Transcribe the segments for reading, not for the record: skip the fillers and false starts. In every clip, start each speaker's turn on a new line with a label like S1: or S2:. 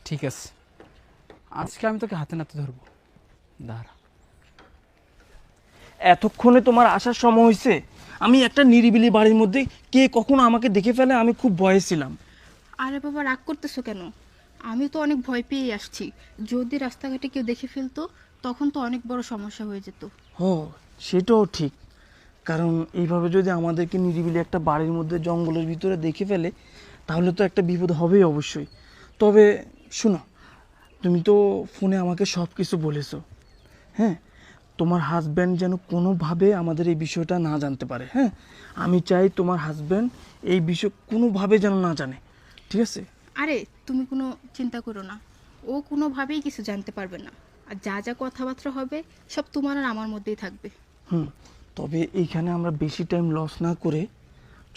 S1: ঠিক আছে, আজকে আমি তোকে হাতে নাতে ধরবো, দাঁড়া।
S2: এতক্ষণে তোমার আসার সময় হয়েছে? আমি একটা নিরিবিলি বাড়ির মধ্যে কে কখনো আমাকে দেখে ফেলে, আমি খুব ভয়ে ছিলাম।
S3: আরে বাবা, রাগ করতেছো কেন? আমি তো অনেক ভয় পেয়ে আসছি। যদি রাস্তাঘাটে কেউ দেখে ফেলতো তখন তো অনেক বড় সমস্যা হয়ে যেত।
S2: ও, সেটাও ঠিক। কারণ এইভাবে যদি আমাদেরকে নিরিবিলি একটা বাড়ির মধ্যে জঙ্গলের ভিতরে দেখে ফেলে, তাহলে তো একটা বিপদ হবেই অবশ্যই। তবে শোনো, তুমি তো ফোনে আমাকে সব কিছু বলেছো, হ্যাঁ? তোমার হাজব্যান্ড যেন কোনোভাবে আমাদের এই বিষয়টা না জানতে পারে, হ্যাঁ? আমি চাই তোমার হাজব্যান্ড এই বিষয় কোনোভাবে যেন না জানে, ঠিক আছে?
S3: আরে তুমি কোনো চিন্তা করো না, ও কোনোভাবেই কিছু জানতে পারবে না। আর যা যা কথাবার্তা হবে সব তোমার আর আমার মধ্যেই থাকবে।
S2: হুম। তবে এইখানে আমরা বেশি টাইম লস না করে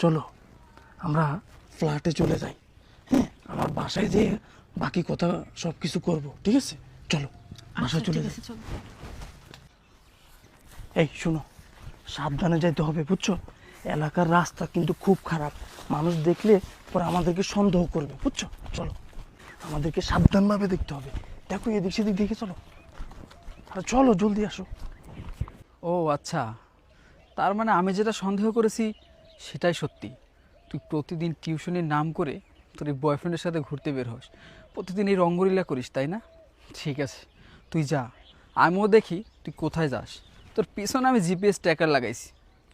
S2: চলো আমরা ফ্ল্যাটে চলে যাই, হ্যাঁ? আমার বাসায় যেয়ে বাকি কথা সব কিছু করবো, ঠিক আছে? চলো বাসায় চলে
S3: ঠিক
S2: যাই।
S3: আছে, চলো।
S2: এই শোনো, সাবধানে যাইতে হবে, বুঝছো? এলাকার রাস্তা কিন্তু খুব খারাপ, মানুষ দেখলে পরে আমাদেরকে সন্দেহ করবে, বুঝছো? চলো, আমাদেরকে সাবধানভাবে দেখতে হবে। দেখো এদিক সেদিক দেখে চলো, আর চলো জলদি আসো।
S1: ও আচ্ছা, তার মানে আমি যেটা সন্দেহ করেছি সেটাই সত্যি। তুই প্রতিদিন টিউশনির নাম করে তোর এই বয়ফ্রেন্ডের সাথে ঘুরতে বের হস, প্রতিদিন এই রঙ্গলীলা করিস, তাই না? ঠিক আছে, তুই যা, আমিও দেখি তুই কোথায় যাস। তোর পিছনে আমি জিপিএস ট্র্যাকার লাগাইছি,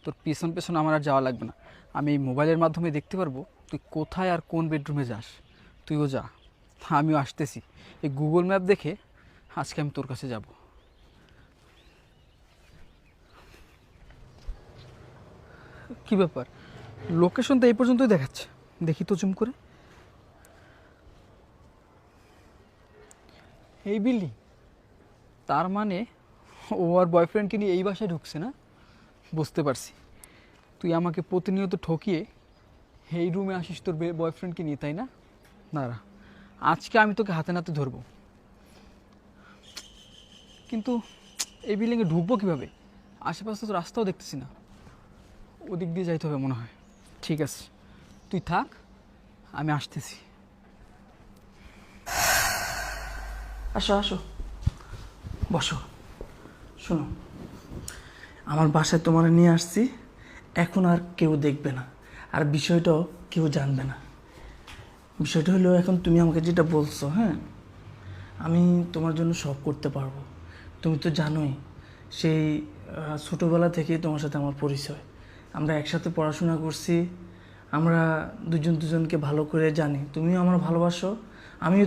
S1: তোর পিছন পেছন আমার আর যাওয়া লাগবে না। আমি এই মোবাইলের মাধ্যমে দেখতে পারবো তুই কোথায় আর কোন বেডরুমে যাস। তুইও যা, আমিও আসতেছি। এই গুগল ম্যাপ দেখে আজকে আমি তোর কাছে যাব। কি ব্যাপার, লোকেশন তো এই পর্যন্তই দেখাচ্ছে, দেখি তো জুম করে। এই বিল্ডিং, তার মানে ও আর বয়ফ্রেন্ডকে নিয়ে এই বাসায় ঢুকছে না? বুঝতে পারছি, তুই আমাকে প্রতিনিয়ত ঠকিয়ে এই রুমে আসিস তোর বয়ফ্রেন্ডকে নিয়ে, তাই না? না, আজকে আমি তোকে হাতে নাতে ধরবো। কিন্তু এই বিল্ডিংয়ে ঢুকবো কীভাবে? আশেপাশে তো রাস্তাও দেখতেছি না, ওদিক দিয়ে যাইতে হবে মনে হয়। ঠিক আছে, তুই থাক, আমি আসতেছি।
S2: আসো আসো, বসো। শোনো, আমার বাসায় তোমার নিয়ে আসছি, এখন আর কেউ দেখবে না, আর বিষয়টাও কেউ জানবে না। বিষয়টা হলো, এখন তুমি আমাকে যেটা বলছো, হ্যাঁ, আমি তোমার জন্য সব করতে পারবো। তুমি তো জানোই, সেই ছোটোবেলা থেকেই তোমার সাথে আমার পরিচয়। আমরা একসাথে পড়াশোনা করছি, আমরা দুজন দুজনকে ভালো করে জানি। তুমিও আমার ভালোবাসো, আমিও